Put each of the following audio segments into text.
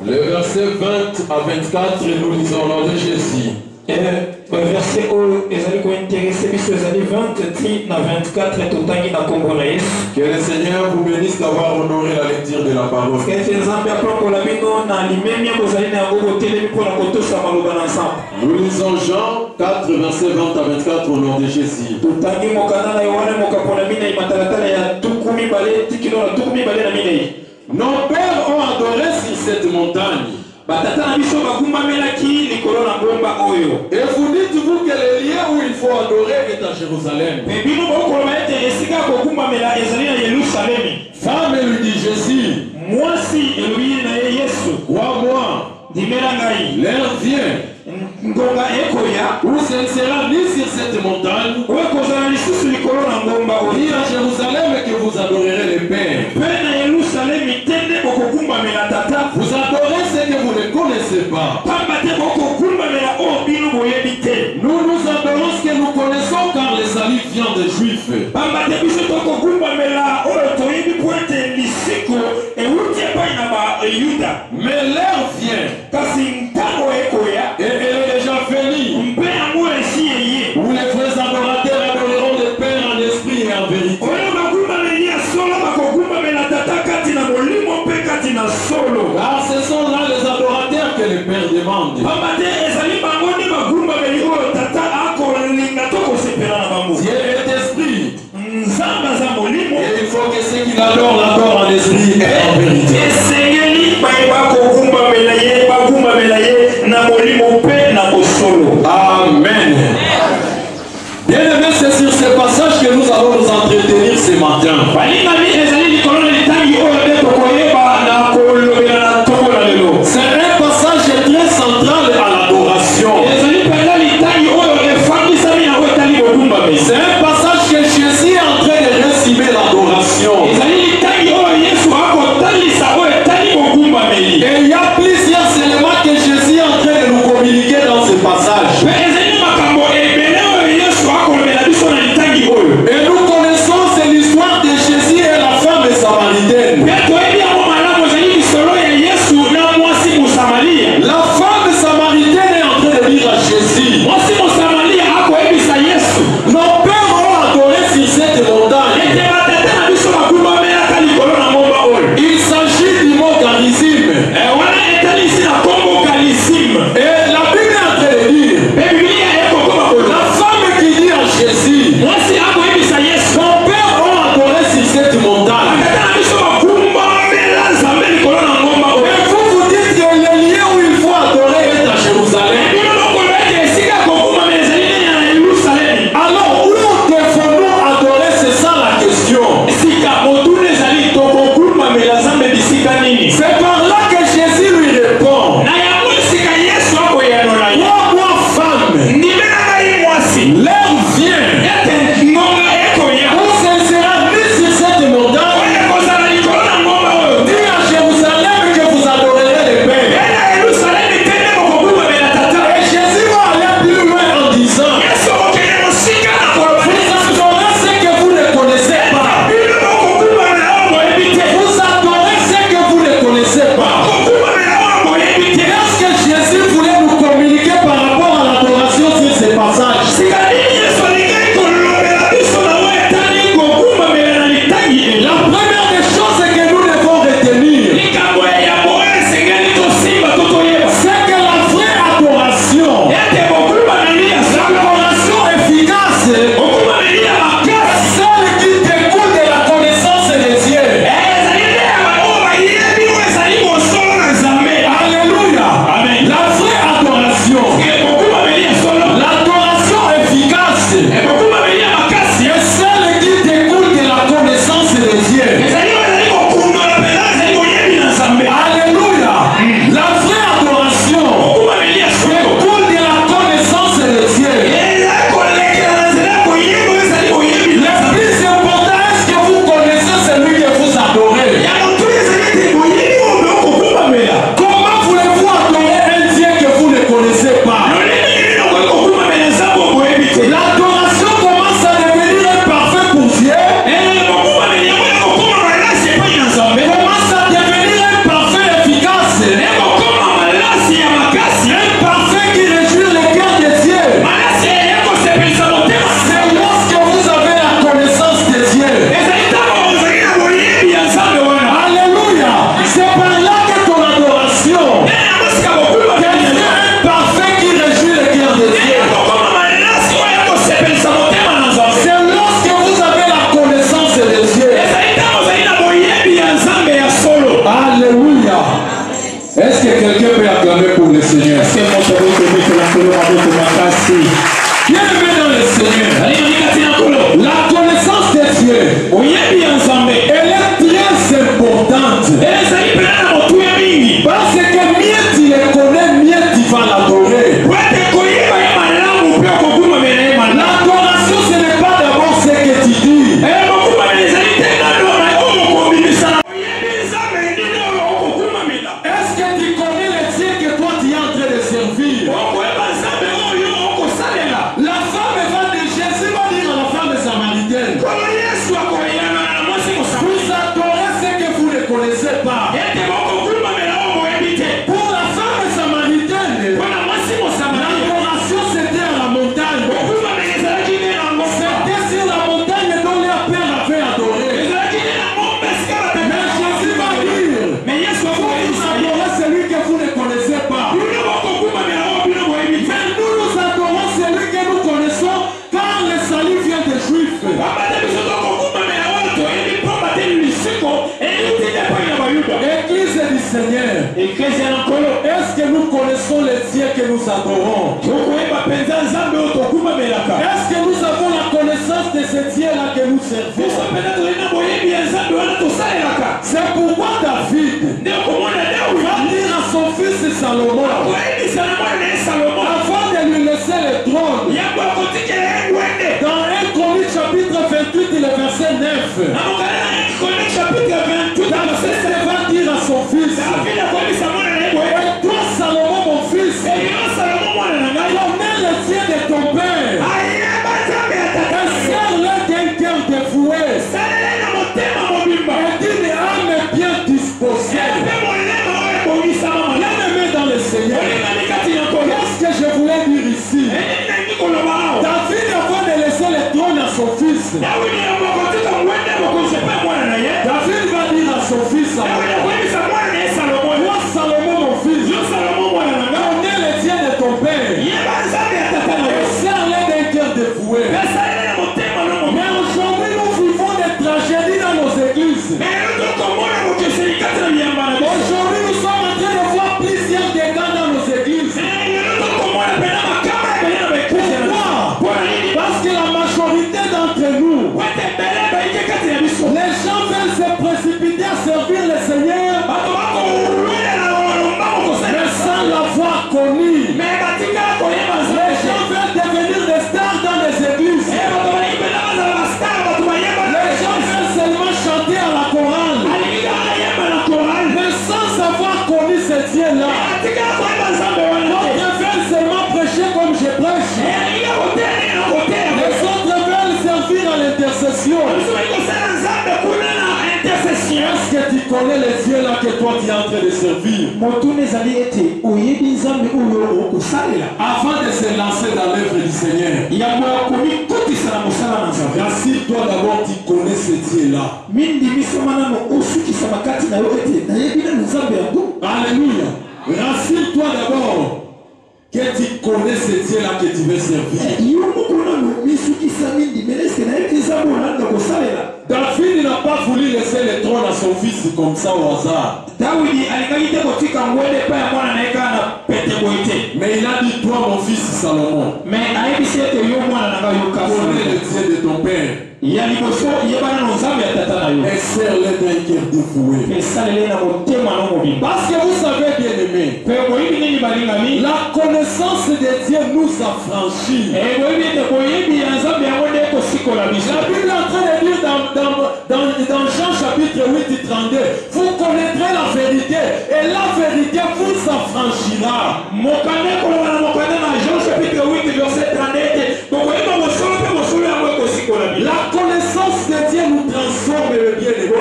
Le verset 20 à 24, nous lisons au nom de Jésus. Verset Que le Seigneur vous bénisse d'avoir honoré la lecture de la parole. Nous lisons Jean 4, verset 20 à 24 au nom de Jésus. Nos pères ont adoré sur cette montagne. Et vous dites-vous que le lieu où il faut adorer est à Jérusalem. Femme lui dit Jésus, crois-moi, l'heure vient où ce ne sera ni sur cette montagne ni à Jérusalem que vous adorerez le Père. Vous adorez ce que vous ne connaissez pas. Nous adorons ce que nous connaissons car le salut vient des Juifs. Mais l'heure vient et elle est déjà finie où les vrais adorateurs adoreront le Père en esprit et en vérité. Car ce sont là les adorateurs que le Père demande. Dieu est esprit. Et il faut que ceux qui l'adorent l'adorent en esprit et en vérité. Amen. Bien aimé, c'est sur ce passage que nous allons nous entretenir ce matin. C'est un passage très central à l'adoration. C'est un passage que Jésus est en train de récimer l'adoration. quelqu'un peut acclamer pour le Seigneur? Bien aimé dans le Seigneur, la connaissance de Dieu, elle est très importante. Parce que mieux tu le connais, mieux tu vas l'adorer. L'adoration, ce n'est pas d'abord ce que tu dis. Est-ce que tu connais le Dieu que toi tu es en train de servir? La femme évangélique, Jésus va dire à la femme samaritaine, vous adorez ce que vous ne connaissez pas. Pour la femme samaritaine, l'adoration c'était à la montagne. C'était sur la montagne dont leur père avait adoré. Mais Jésus va dire, vous adorez celui que vous ne connaissez pas. Mais nous adorons celui que nous connaissons, car le salut vient des Juifs. Église du Seigneur, est-ce que nous connaissons les Dieu que nous adorons? Est-ce que nous avons la connaissance de ce Dieu-là que nous servons? C'est pourquoi David va dire à son fils Salomon, avant de lui laisser le trône, dans 1 Chronique chapitre 28 le verset 9, David va dire à son fils, et toi Salomon mon fils, connais le Dieu de ton père, et serre-le d'un cœur dévoué, et d'une âme bien disposée. Bien-aimé dans le Seigneur, qu'est-ce que je voulais dire ici? David, avant de laisser le trône à son fils, David va dire à son fils, toi Salomon mon fils, connais le Dieu de ton père, et serre-le d'un cœur dévoué. Mais aujourd'hui nous vivons des tragédies dans nos églises. Aujourd'hui nous sommes en train de voir plusieurs dégâts dans nos églises. Pourquoi? Parce que la majorité d'entre nous, les gens veulent se précipiter à servir le Seigneur, mais sans l'avoir connu. Les gens veulent devenir des stars dans les églises. Les gens veulent seulement chanter à la chorale, mais sans avoir connu ce Dieu-là. D'autres veulent seulement prêcher comme je prêche. Les autres veulent servir à l'intercession. Est-ce que tu connais les dieux là que toi tu es en train de servir? Avant de se lancer dans l'œuvre du Seigneur, rassure-toi d'abord, tu connais ce Dieu là. Alléluia. Rassure-toi d'abord que tu connais ce Dieu là que tu veux servir. David n'a pas voulu laisser le trône à son fils comme ça au hasard. Mais il a dit, toi mon fils Salomon, connais le Dieu de ton père, et serre-le d'un cœur dévoué. Parce que vous savez bien aimé, la connaissance de Dieu nous affranchit. La Bible est en train de dire dans Jean chapitre 8 et 32, vous connaîtrez la vérité et la vérité vous affranchira. La connaissance de Dieu nous transforme le bien-aimé.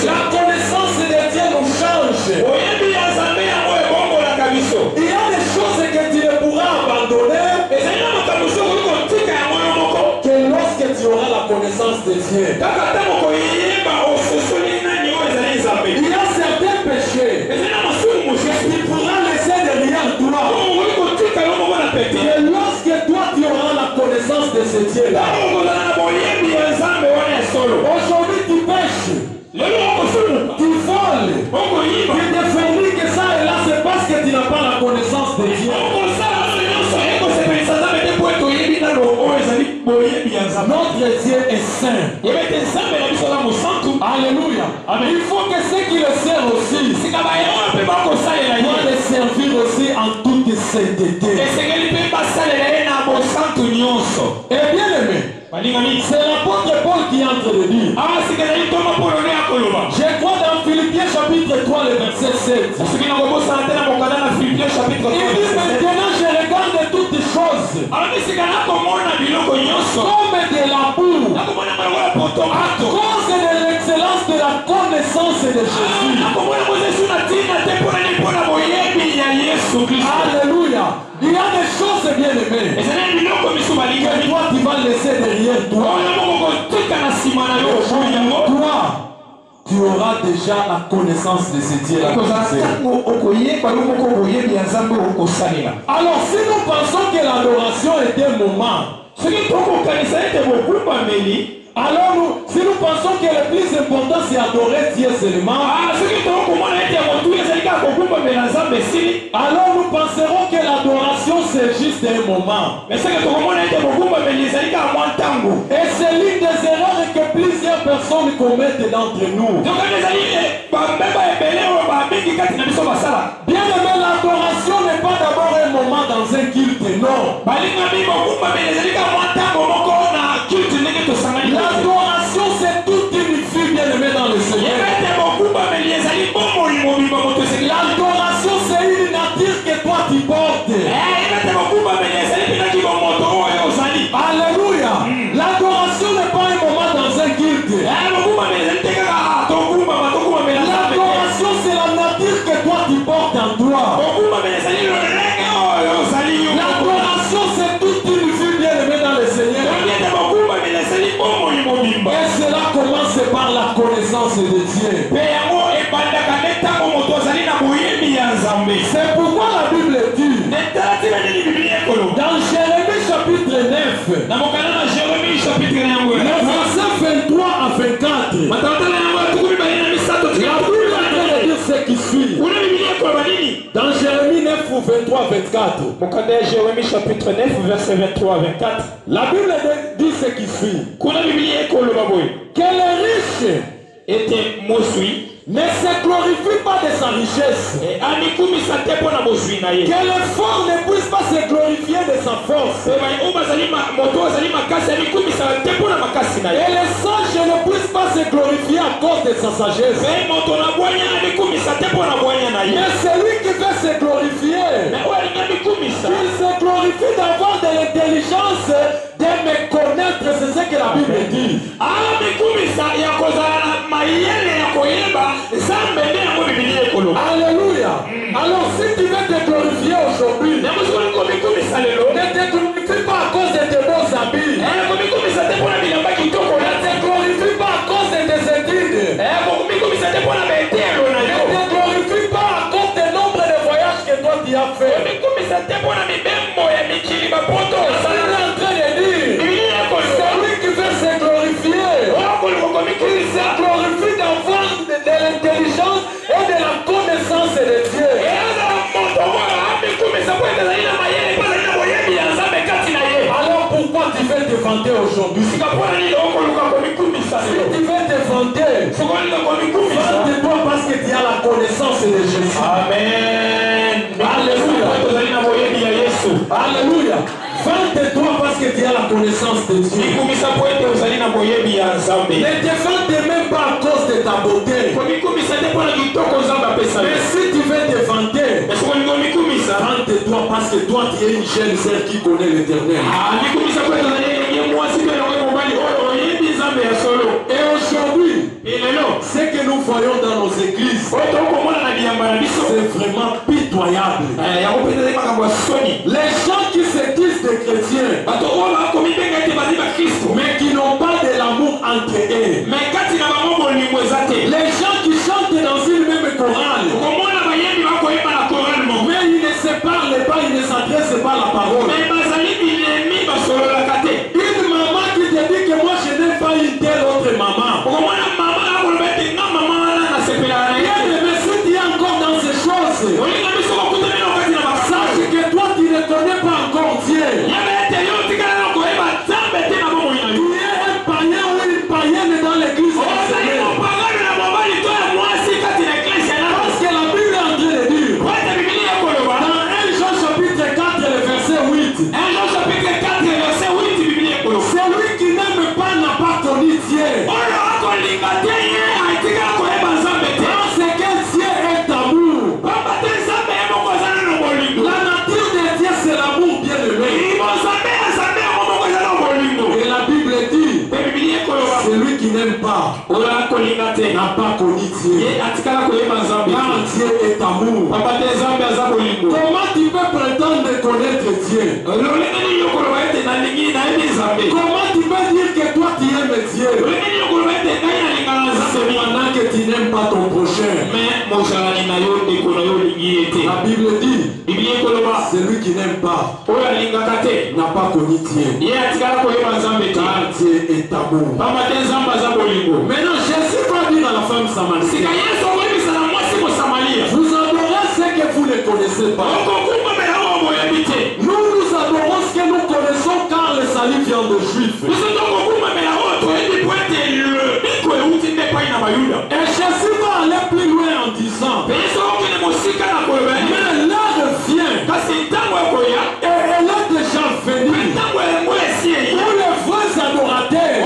La connaissance de Dieu nous change. Il y a des choses que tu ne pourras abandonner que lorsque tu auras la connaissance de Dieu. Il y a certains péchés que tu pourras laisser derrière toi. Et lorsque toi tu auras la connaissance de ce Dieu-là, aujourd'hui tu pêches, tu voles, Dieu est saint. Alléluia. Amen. Il faut que ceux qui le servent aussi doivent les servir aussi en toute sainteté. Et bien aimé, c'est l'apôtre Paul qui entre de dire. Je crois dans Philippiens chapitre 3, le verset 7. Il dit maintenant je regarde toutes choses comme de la boue à cause de l'excellence de la connaissance de Jésus. Alléluia. Il y a des choses bien aimées que toi tu vas laisser derrière toi. Toi, tu auras déjà la connaissance de ce Dieu-là. Alors si nous pensons que l'adoration est un moment, alors si nous pensons que le plus important c'est adorer Dieu seulement, alors nous penserons que l'adoration c'est juste un moment. Et c'est l'une des erreurs que plusieurs personnes commettent d'entre nous. Bien aimé, l'adoration n'est pas d'abord un moment dans un culte, non. L'adoration c'est toute une vie bien aimée dans le Seigneur. L'adoration c'est une nature que toi tu portes. Alléluia. L'adoration n'est pas un moment dans un culte. L'adoration c'est la nature que toi tu portes en toi. L'adoration c'est toute une vie bien aimée dans le Seigneur. Et cela commence par la connaissance de Dieu. C'est pourquoi la Bible dit dans Jérémie chapitre 9, le verset 23 à 24, la Bible a dit ce qui suit. Dans Jérémie 9, 23 à 24, Jérémie chapitre 9, verset 23 à 24, la Bible dit ce qui suit. Que les riches ne se glorifie pas de sa richesse. Que le fort ne puisse pas se glorifier de sa force. Et le sage ne puisse pas se glorifier à cause de sa sagesse. Mais celui qui veut se glorifier, il se glorifie d'avoir de l'intelligence, de me connaître. C'est ce que la Bible dit. Alléluia. Alors si tu veux te glorifier aujourd'hui, ne te glorifie pas à cause de tes bons habits. Ne te glorifie pas à cause de tes études. Ne te glorifie pas à cause du nombre de voyages que toi tu as fait. C'est en train de dire, celui qui veut se glorifier, il se glorifie d'avoir de l'intelligence et de la connaissance de Dieu. Alors pourquoi tu veux te vanter aujourd'hui? Si tu veux te vanter, vante-toi parce que tu as la connaissance de Jésus. Amen. Alléluia. Alléluia. Vante-toi parce que tu as la connaissance de Dieu. Ne te vante même pas à cause de ta beauté. Mais si tu veux te vanter, vante-toi parce que toi tu es une jeune sœur qui connaît l'Éternel. Et aujourd'hui, ce que nous voyons dans nos églises, c'est vraiment pitoyable. Les gens qui se disent des chrétiens, mais qui n'ont pas de l'amour entre eux. Les gens qui chantent dans une même chorale, mais ils ne se parlent pas, ils ne s'adressent pas à la parole. Une maman qui te dit que moi je n'ai pas une telle autre maman. Mais si tu es encore dans ces choses, sache que toi tu ne connais pas encore Dieu. Tu es un Parce que Dieu est amour. La nature de Dieu c'est l'amour bien-aimé. Et la Bible dit, celui qui n'aime pas n'a pas connu Dieu. Car Dieu est amour. Comment tu peux prétendre connaître Dieu? Comment tu peux dire que toi tu aimes Dieu cependant que tu n'aimes pas ton prochain? La Bible dit, celui qui n'aime pas n'a pas connu Dieu. Car Dieu est amour. Maintenant Jésus va dire à la femme samaritaine, vous adorez ce que vous ne connaissez pas. Nous adorons ce que nous connaissons car le salut vient de Juifs. Et Jésus va aller plus loin en disant, mais l'heure vient et elle est déjà venue où les vrais adorateurs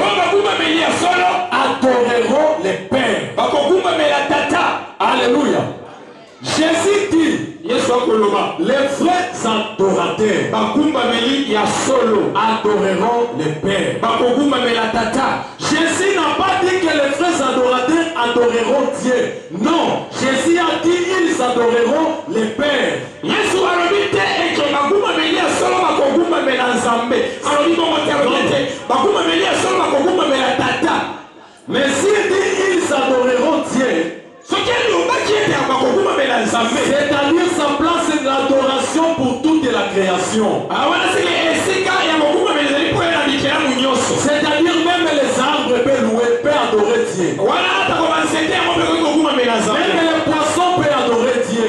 adoreront les pères. Alléluia. Jésus dit, les vrais adorateurs adoreront les pères. Jésus n'a pas dit que les vrais adorateurs adoreront Dieu. Non, Jésus a dit ils adoreront les pères. Mais s'il dit ils adoreront Dieu, c'est-à-dire sa place de l'adoration pour toute la création. C'est-à-dire même les arbres peuvent louer, peuvent adorer Dieu. Même les poissons peuvent adorer Dieu.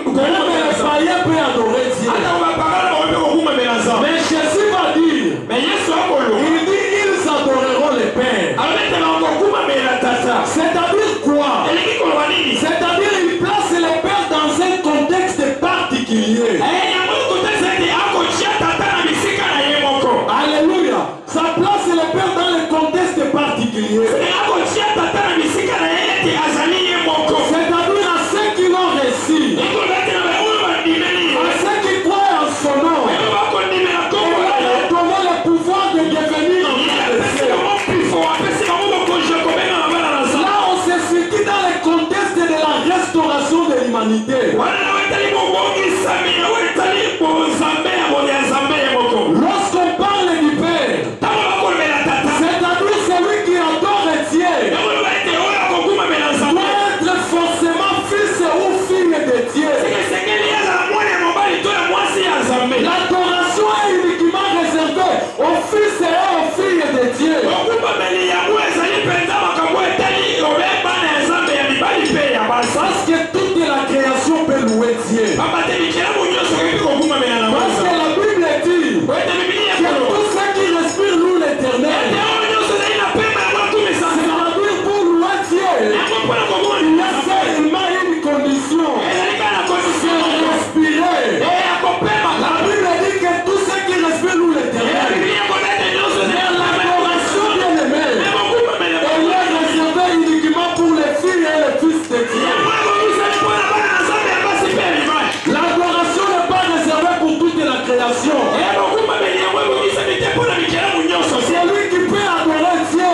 Même les païens peuvent adorer Dieu. Mais Jésus va dire, il dit ils adoreront les pères. C'est-à-dire quoi? C'est-à-dire il place les pères dans un contexte particulier. Alléluia. Ça place les pères dans le contexte particulier. C'est-à-dire à ceux qui l'ont reçu, à ceux qui croient en son nom, et donner le pouvoir de devenir en là on se situe dans le contexte de la restauration de l'humanité. Lorsqu'on parle du Père, c'est-à-dire celui qui adore Dieu doit être forcément fils ou fille de Dieu. L'adoration est uniquement réservée aux fils et aux filles de Dieu. Parce que toute la création peut louer Dieu. Parce que la Bible dit que tous ceux qui respirent louent l'Éternel. C'est-à-dire pour louer Dieu, il y a seulement une condition. C'est respirer. La Bible dit que tous ceux qui respirent louent l'Éternel. L'adoration bien-aimée, elle est réservée uniquement pour les filles et les fils de Dieu. L'adoration n'est pas réservée pour toute la création. C'est lui qui peut adorer Dieu.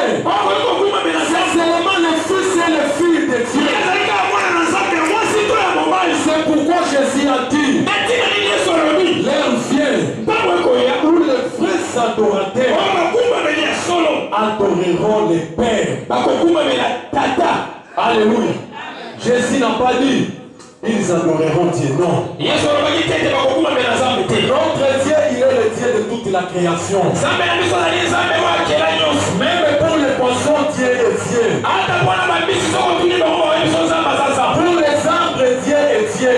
C'est seulement les fils et les filles de Dieu. C'est pourquoi Jésus a dit, l'heure vient où les vrais adorateurs adoreront les pères. Alléluia. Jésus n'a pas dit ils adoreront Dieu, non. Notre Dieu, il est le Dieu de toute la création. Même pour les poissons, Dieu est Dieu. Pour les arbres, Dieu est Dieu.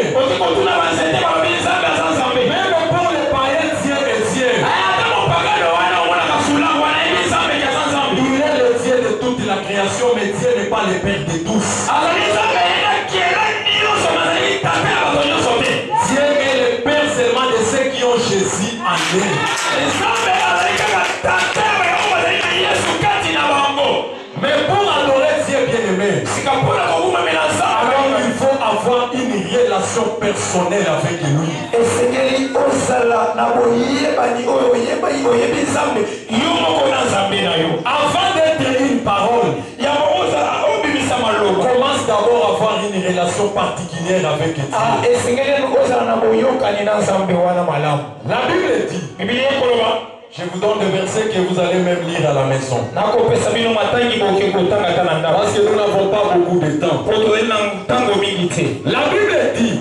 Même pour les païens, Dieu est Dieu. Il est le Dieu de toute la création, mais Dieu n'est pas le Père de tous. Dieu est le Père seulement de ceux qui ont Jésus en eux. Père. Alors il faut avoir une relation personnelle avec lui. Avant d'être une parole, commence d'abord à avoir une relation particulière avec Dieu. La Bible dit, je vous donne des versets que vous allez même lire à la maison. Parce que nous n'avons pas beaucoup de temps. La Bible dit,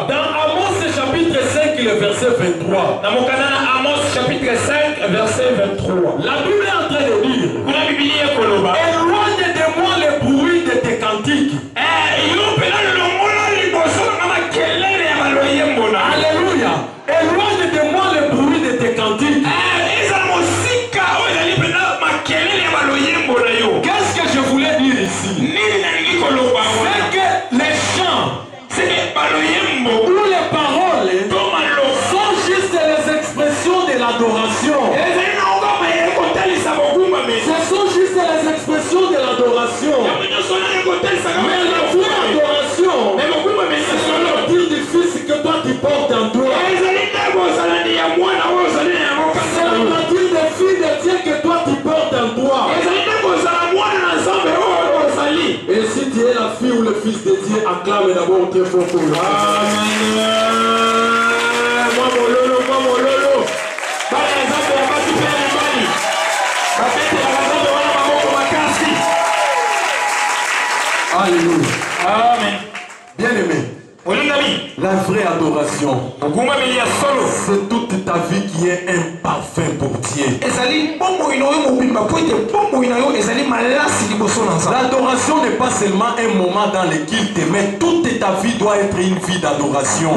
dans Amos chapitre 5, le verset 23. Amos chapitre 5, verset 23. La Bible est en train de dire, éloigne de moi le bruit de tes cantiques. Alléluia. Éloigne de moi le bruit de tes cantiques. Qu'est-ce que je voulais dire ici? C'est que les chants ou les paroles sont juste les expressions de l'adoration. Ce sont juste les expressions de l'adoration. Mais la vraie adoration, c'est le dire du Fils que toi tu portes en toi. C'est le dire des filles de Dieu que toi tu portes en toi. Et si tu es la fille ou le fils de Dieu, acclame d'abord très fort pour lui. Alléluia. Amen. Bien aimé. La vraie adoration, c'est toute ta vie qui est un parfum pour Dieu. L'adoration n'est pas seulement un moment dans lequel tu mais toute ta vie doit être une vie d'adoration.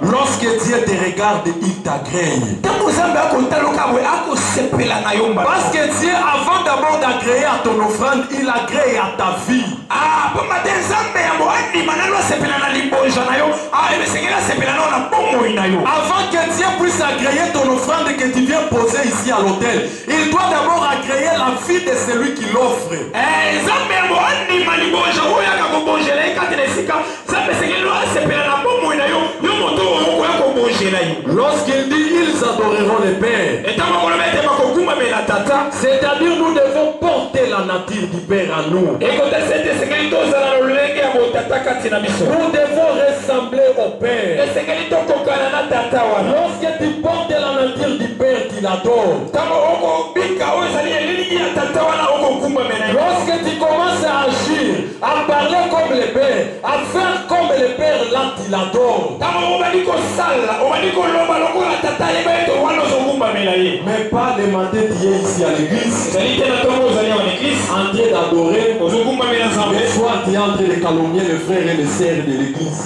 Lorsque Dieu te regarde, il t'agrée. Parce que Dieu, avant d'abord d'agréer à ton offrande, il agrée à ta vie. Avant que Dieu puisse agréer ton offrande que tu viens poser ici à l'autel, il doit d'abord agréer la vie de celui qui l'offre. Lorsqu'il dit ils adoreront le Père, c'est-à-dire nous devons porter la nature du Père à nous. Nous devons ressembler au Père. Lorsque tu portes la nature du Père, tu l'adores. Lorsque tu commences à agir, à parler comme le Père, à faire comme le Père, là tu l'adores. Mais pas demander Dieu ici à l'église. En train d'adorer, mais soit tu es en train de calomnier les frères et les sœurs de l'église.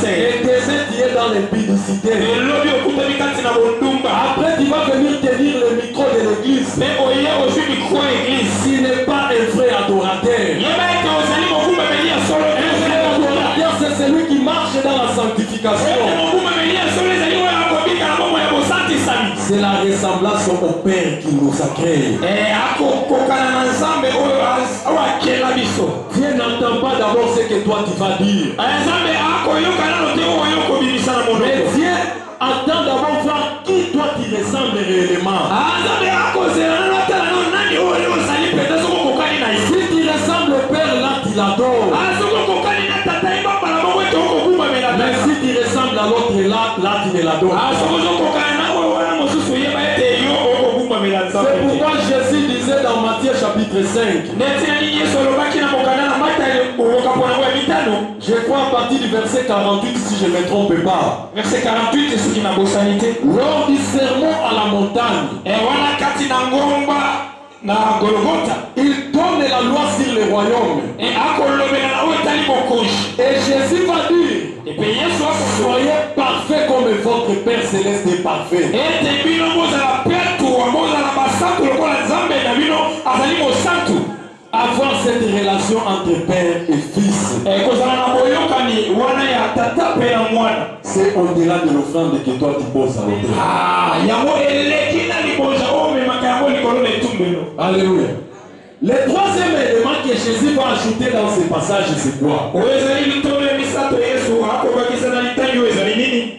Et deuxième, tu es dans l'impudicité. Après, tu vas venir tenir le micro de l'église. S'il n'est pas un vrai adorateur. Un vrai adorateur, c'est celui qui marche dans la sanctification. C'est la ressemblance au Père qui nous a créés. Dieu n'entend pas d'abord ce que toi tu vas dire. Mais Dieu attend d'abord voir qui toi tu ressembles réellement. Si tu ressembles au Père, là tu l'adores. Mais si tu ressembles à l'autre, là tu ne l'adores pas. C'est pourquoi Jésus disait dans Matthieu chapitre 5. Je crois à partir du verset 48 si je ne me trompe pas. Verset 48 c'est ce qui m'a bossalité. Lors du sermon à la montagne, il donne la loi sur le royaume. Et Jésus va dire, soyez parfaits comme votre Père Céleste est parfait. avoir cette relation entre père et fils. C'est au-delà de l'offrande que toi tu poses à l'autre. Alléluia. Le troisième élément que Jésus va ajouter dans ce passage, c'est quoi?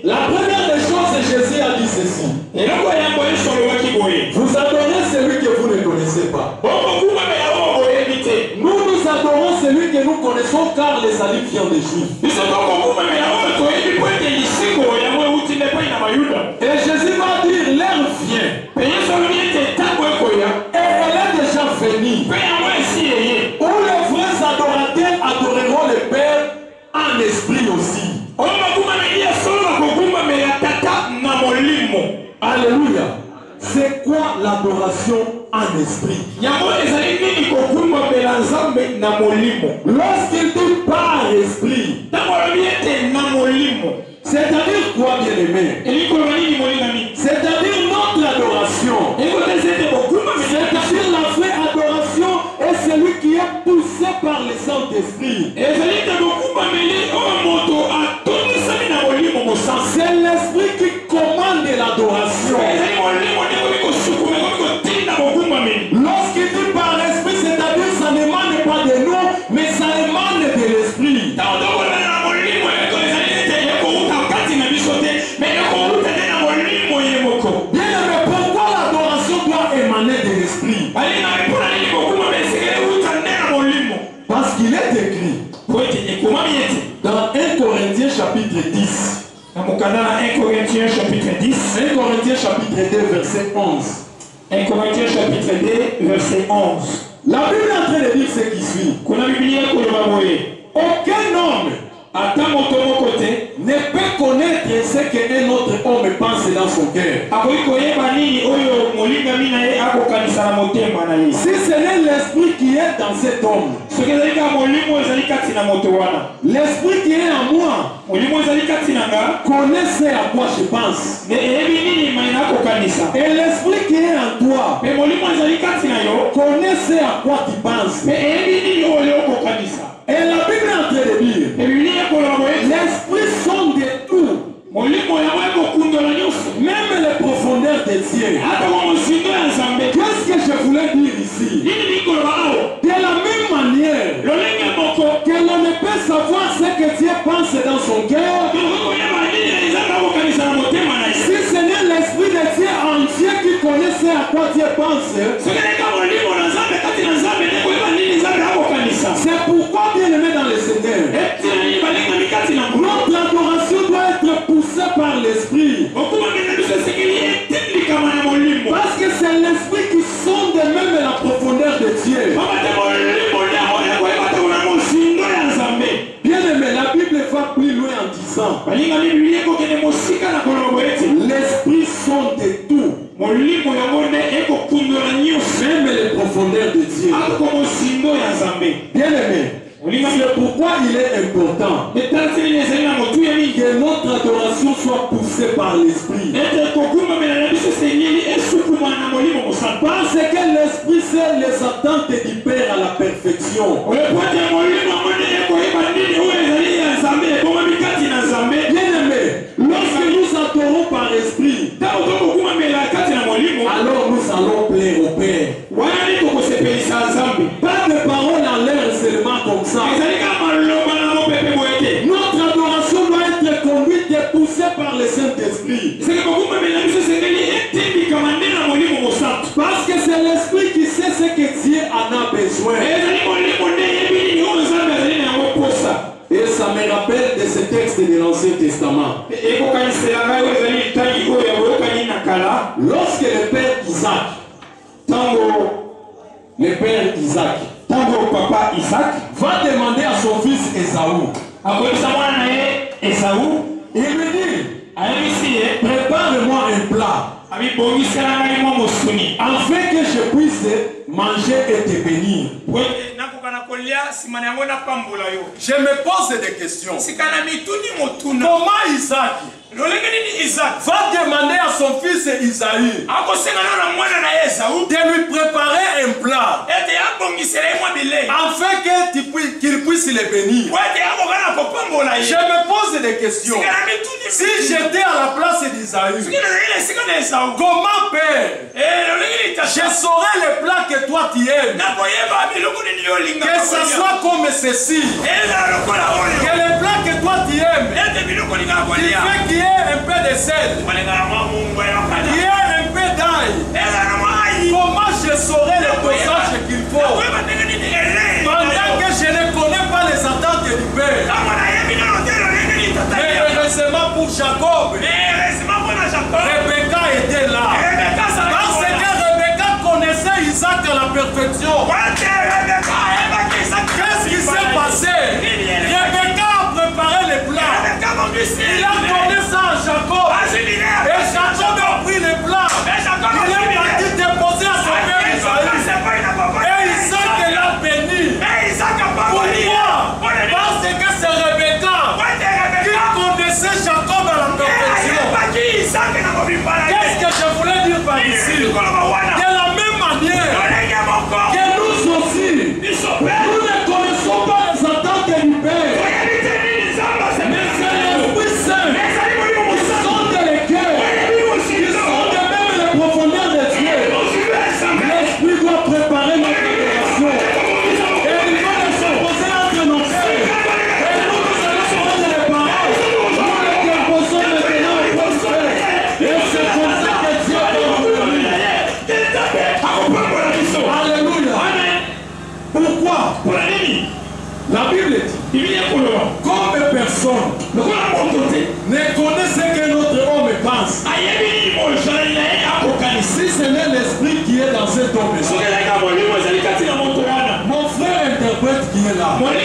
La première des choses, Jésus a dit ceci. Vous adorez celui que vous ne connaissez pas. Nous adorons celui que nous connaissons car les salut vient des Juifs. Et Jésus va dire, l'heure vient. Et elle est déjà venue. Où les vrais adorateurs adoreront le Père en esprit aussi. Alléluia. C'est quoi l'adoration en esprit? Lorsqu'il dit par esprit, c'est-à-dire quoi, bien-aimé? C'est-à-dire notre adoration. C'est-à-dire la vraie adoration est celui qui est poussé par le Saint-Esprit. C'est l'esprit qui commande l'adoration. Lorsqu'il dit par esprit, c'est-à-dire ça n'émane pas de nous, mais ça émane de l'esprit. Bien, mais pourquoi l'adoration doit émaner de l'esprit? Parce qu'il est écrit dans 1 Corinthiens chapitre 10. 1 Corinthiens chapitre 10. 1 Corinthiens chapitre 2 verset 11. 1 Corinthiens chapitre 2 verset 11. La Bible est en train de dire ce qui suit. Aucun homme ne peut connaître ce qu'un autre homme pense dans son cœur. Si ce n'est l'esprit qui est dans cet homme, l'esprit qui est en moi connaît ce à quoi je pense. Et l'esprit qui est en toi connaît ce à quoi tu penses. Et la Bible est en train de dire, l'esprit sonde de tout, même les profondeurs des cieux. Qu'est-ce que je voulais dire ici? De la même manière que l'on ne peut savoir ce que Dieu pense dans son cœur, si ce n'est l'esprit de Dieu entier qui connaît ce à quoi Dieu pense, c'est pourquoi, bien aimé dans le Seigneur, notre adoration doit être poussée par l'esprit. Parce que c'est l'esprit qui sonde même la profondeur de Dieu. Bien aimé, la Bible va plus loin en disant, l'esprit sonde tout, même les profondeurs de Dieu. Bien aimé, c'est pourquoi il est important que notre adoration soit poussée par l'esprit. Parce que l'esprit c'est les attentes du Père à la perfection. Bien aimé, lorsque nous adorons par l'esprit, alors nous allons plaire au Père. Pas de paroles en l'air seulement comme ça. Notre adoration doit être conduite et poussée par le Saint-Esprit. Parce que c'est l'esprit qui sait ce que Dieu en a besoin. Et ça me rappelle de ce texte de l'Ancien Testament. Lorsque le Père Isaac, papa Isaac va demander à son fils Esaü, il lui dit, prépare-moi un plat afin que je puisse manger et te bénir. Je me pose des questions. Comment Isaac va demander à son fils Isaïe de lui préparer un plat afin qu'il puisse le bénir? Je me pose des questions. Si j'étais à la place d'Isaïe, comment père, je saurais le plat que toi tu aimes, que ce soit comme ceci, que le plat que toi tu aimes, il fait qu'il y ait un peu de sel, qu'il y ait un peu d'ail. Comment je saurais le dosage qu'il faut pendant que je ne connais pas les attentes du père? Mais heureusement pour Jacob, Rebecca était là. Parce que Rebecca connaissait Isaac à la perfection. Qu'est-ce qui s'est passé? Rebecca a préparé les plats. Il a donné ça à Jacob. Et Jacob a pris les plats. Il est parti déposer à son père Isaïe. Et Isaac l'a béni. Pourquoi? Parce que c'est Rebecca qui connaissait Jacob à la perfection. Qu'est-ce que je voulais dire par ici? De la même manière que nous aussi, nous ne connaissons pas les attentes du Père. Mais c'est l'Esprit Saint qui sonde les cœurs, qui sonde même les profondeurs des Dieu. L'Esprit doit préparer notre adoration. Et il va nous s'opposer entre nos cœurs. Et nous allons prendre les paroles. Nous les déposons maintenant au prophète. Et c'est comme ça que Dieu va nous bénir. Alléluia. Pourquoi? La Bible dit, comme personne ne connaît ce que notre homme pense, si ce n'est l'esprit qui est dans cet homme, mon frère interprète qui est là. Moi je ne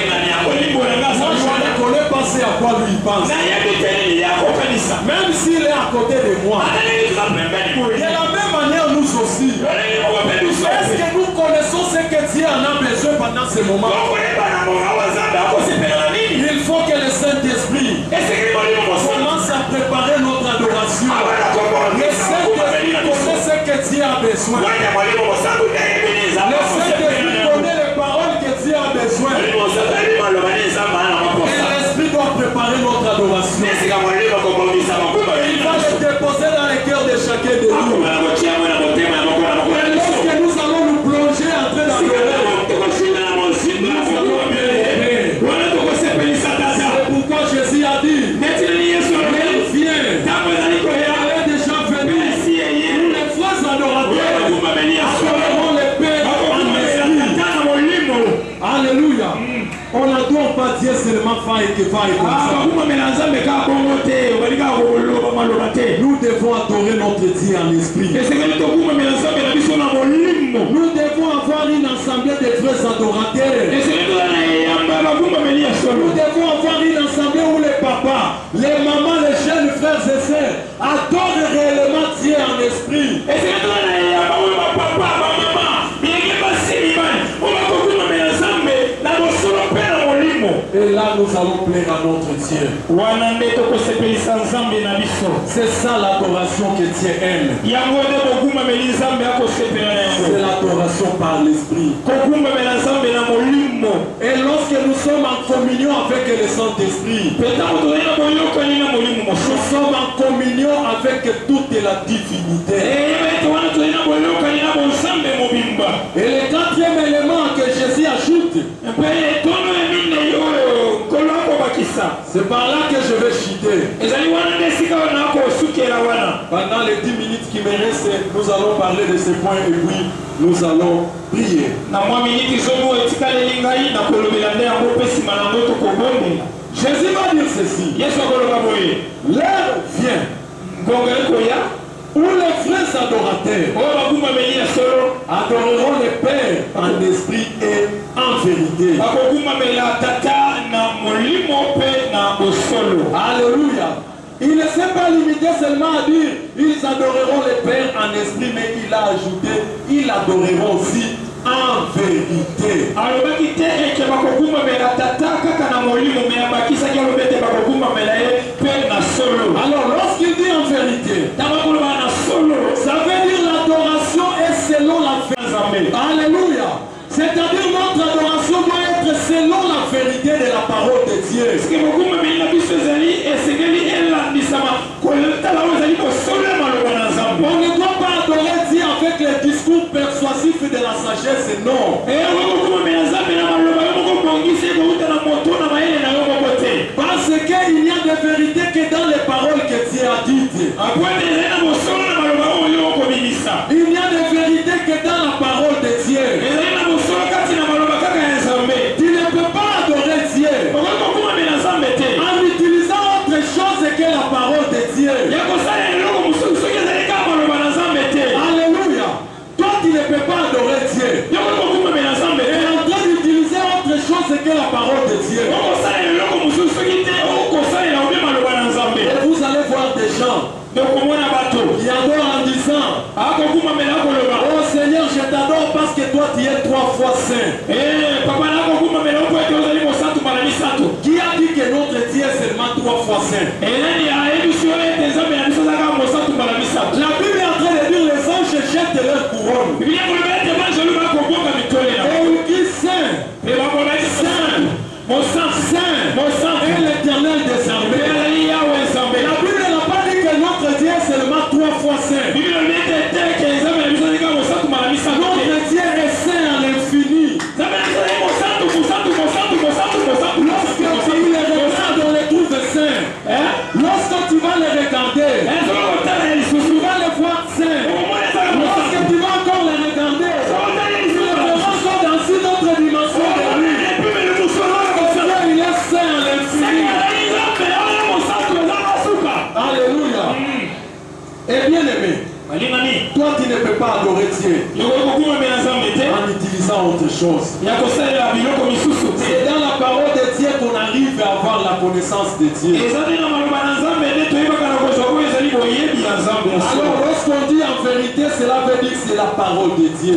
connais pas ce à quoi lui il pense. Même s'il est à côté de moi. De la même manière nous aussi. Est-ce que nous connaissons ce que Dieu en a besoin pendant ce moment? Il faut que le Saint-Esprit commence à préparer notre adoration. Le Saint-Esprit connaît ce que Dieu a besoin. Le Saint-Esprit connaît les paroles que Dieu a besoin. Et l'Esprit doit préparer notre adoration. Il va le déposer dans les cœurs de chacun de nous. Et lorsque nous allons nous plonger en train d'adorer, c'est pourquoi Jésus a dit, viens, elle est déjà venue. Nous les frères adorateurs adorerons les pères en esprit. Alléluia. On n'adore pas Dieu seulement faille que faille comme ça. Nous devons adorer notre Dieu en esprit. Nous devons avoir une assemblée de frères adorateurs. Nous devons avoir une assemblée où les papas, les mamans, les jeunes frères et sœurs adorent réellement Dieu en esprit. Et là nous allons plaire à notre Dieu. C'est ça l'adoration que Dieu aime. C'est l'adoration par l'esprit. Et lorsque nous sommes en communion avec le Saint-Esprit, nous sommes en communion avec toute la divinité. Et le quatrième élément que Jésus ajoute, c'est par là que je vais chuter. Pendant les 10 minutes qui me restent, nous allons parler de ce point et puis nous allons prier. Jésus va dire ceci. L'heure vient où les frères adorateurs adoreront le Père en esprit et en vérité. Alléluia. Il ne s'est pas limité seulement à dire ils adoreront le Père en esprit, mais il a ajouté ils adoreront aussi en vérité. Alors lorsqu'il dit en vérité, ça veut dire l'adoration est selon la vérité. Alléluia. C'est-à-dire notre adoration doit être selon la vérité de la parole de Dieu. On ne doit pas adorer Dieu avec les discours persuasifs de la sagesse, non. Parce qu'il n'y a de vérité que dans les paroles que Dieu a dites. Il n'y a de vérité que dans la parole de Dieu. Tu ne peux pas adorer Dieu en utilisant autre chose que la parole de Dieu. Alléluia. Toi, tu ne peux pas adorer Dieu et en train d'utiliser autre chose que la parole de Dieu. Et vous allez voir des gens qui adorent en disant: oh Seigneur, je t'adore parce que toi tu es 3 fois saint. Qui a dit que notre Dieu est seulement 3 fois saint? La Bible est en train de dire: les anges jettent leur couronne. Et ils disent: Saint, Saint, et l'Éternel des armées. La Bible n'a pas dit que notre Dieu est seulement 3 fois saint. Notre Dieu est saint à l'infini. Lorsque tu les regardes, on les trouve saints. Lorsque tu vas les regarder, tu vas les voir saints. Lorsque tu vas encore les regarder, tu les verras encore dans une autre dimension de lui. Il est saint à l'infini. Alléluia. Et bien aimé, toi tu ne peux pas adorer Dieu en utilisant autre chose. C'est dans la parole de Dieu qu'on arrive à avoir la connaissance de Dieu. Alors lorsqu'on dit en vérité, cela veut dire que c'est la parole de Dieu.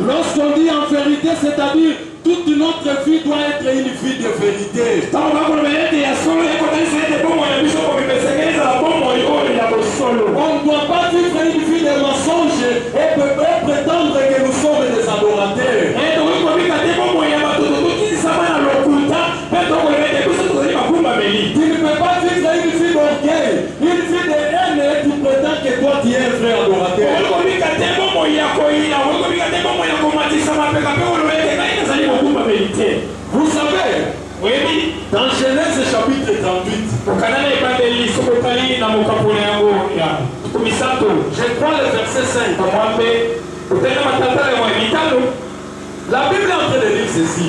Lorsqu'on dit en vérité, c'est-à-dire toute notre vie doit être une vie de vérité. On ne doit pas vivre une vie de mensonge et prétendre que nous sommes des adorateurs. Tu ne peux pas vivre une vie d'orgueil, une vie de haine et tu prétends que toi tu es un frère adorateur. Vous savez, dans Genèse chapitre 38, je crois le verset 5. La Bible est en train de dire ceci.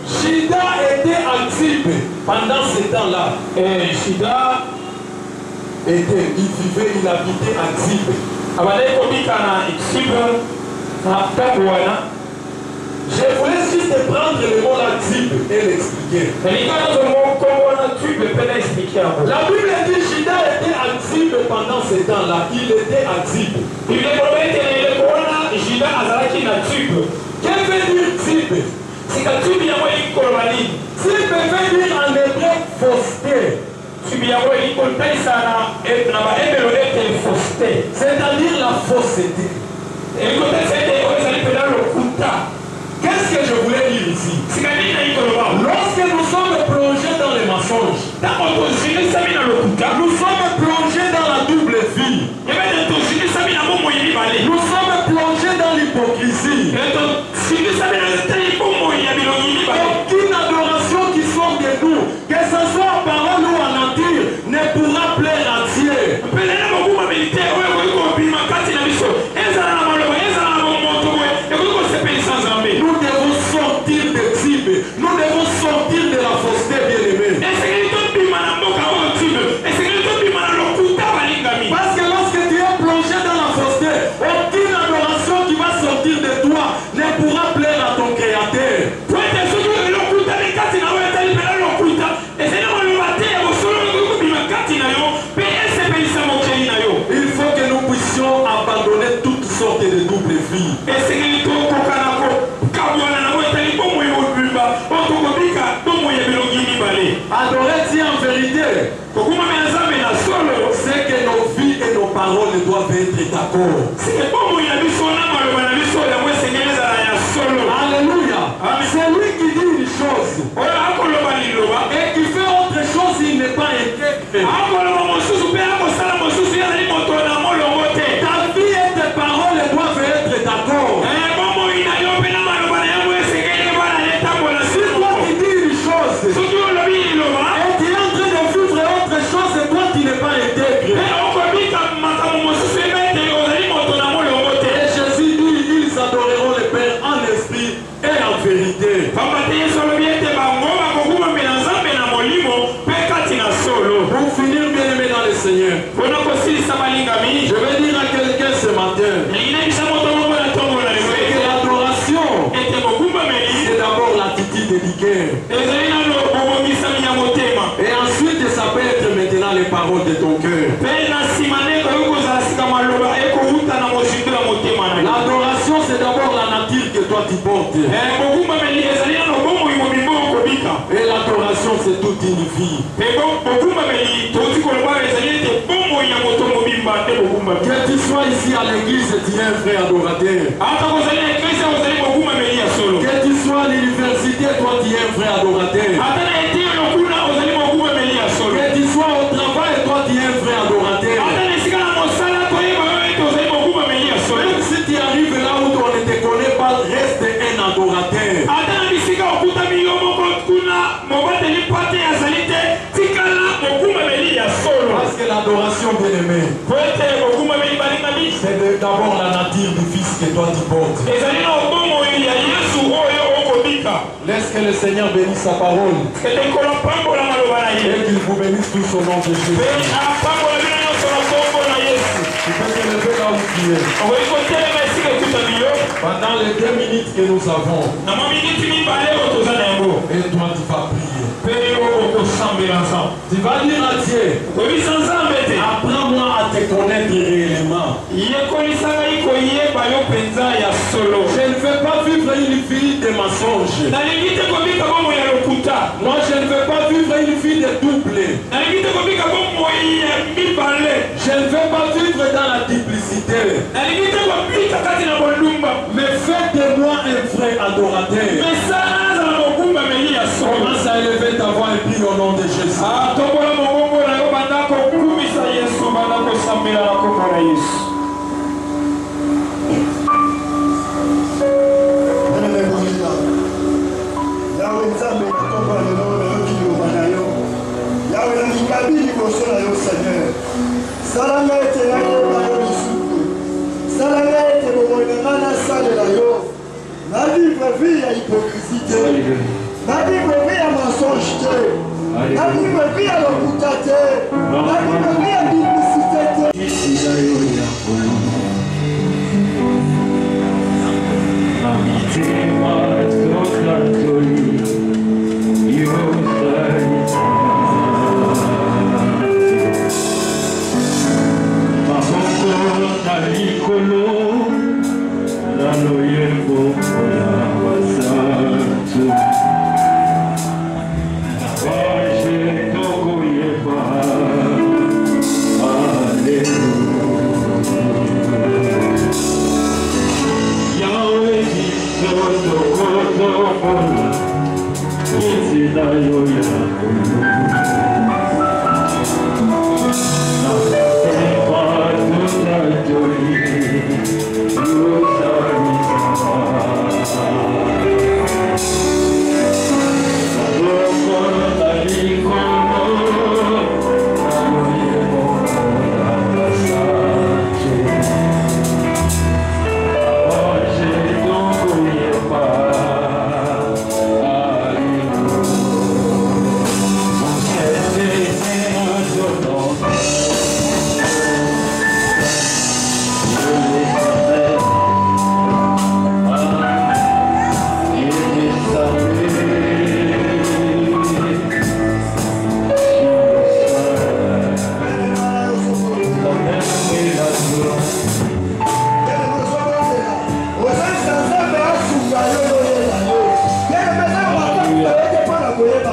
Shida était actif pendant ce temps-là. Shida était, il vivait, il habitait actif. Je voulais juste prendre le mot actif et l'expliquer. La Bible dit Shida était actif pendant ce temps-là. Il était actif. Qu'est-ce que veut dire type? Type veut dire en hébreu fausseté. C'est-à-dire la fausseté. Qu'est-ce que je voulais dire ici? Lorsque nous sommes plongés dans les mensonges, nous sommes plongés dans la double vie, nous sommes plongés dans l'hypocrisie. Aucune adoration qui sort de nous, que ce soit en parole ou en nature, ne pourra plaire à Dieu. Nous devons sortir de Tibé. Nous devons sortir de la fausseté, bien-aimé. Parce que lorsque tu es plongé dans la fausseté, aucune adoration qui va sortir de toi ne pourra plaire à ton Créateur. Il faut que Adorer Dieu en vérité, c'est que nos vies et nos paroles doivent être d'accord. Alléluia. C'est lui qui dit une chose et qui fait autre chose, il n'est pas intégré. Ta vie et tes paroles doivent être d'accord. Si toi tu dis une chose et tu es en train de vivre autre chose et toi tu n'es pas intégré. Et Jésus dit, ils adoreront le Père en esprit et en vérité. Pour finir, bien aimé dans le Seigneur, je vais dire à quelqu'un ce matin que l'adoration, c'est d'abord l'attitude du cœur. Et ensuite, ça peut être maintenant les paroles de ton cœur. L'adoration, c'est d'abord la nature que toi tu portes. Et l'adoration, c'est toute une vie. Que tu sois ici à l'église, tu es un frère adorateur. Que tu sois à l'université, toi tu es un frère adorateur. Que tu sois au travail, toi tu es un frère adorateur. Même si tu arrives là où on ne te connaît pas, reste un adorateur. Parce que l'adoration, bien aimé, c'est d'abord la nature du Fils que toi tu portes. Laisse que le Seigneur bénisse sa parole et qu'il vous bénisse tous au nom de Jésus. Tu peux te lever là où tu es. Pendant les 2 minutes que nous avons, et toi tu vas prier. Tu vas dire à Dieu, apprends-moi à te connaître réellement. Je ne veux pas vivre une vie de mensonge. Moi je ne veux pas vivre une vie de double. Je ne veux pas vivre dans la duplicité. Mais fais de moi un vrai adorateur. Commence à élever ta voix et prie au nom de Jésus.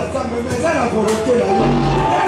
nzambe mais eza na volonté na yo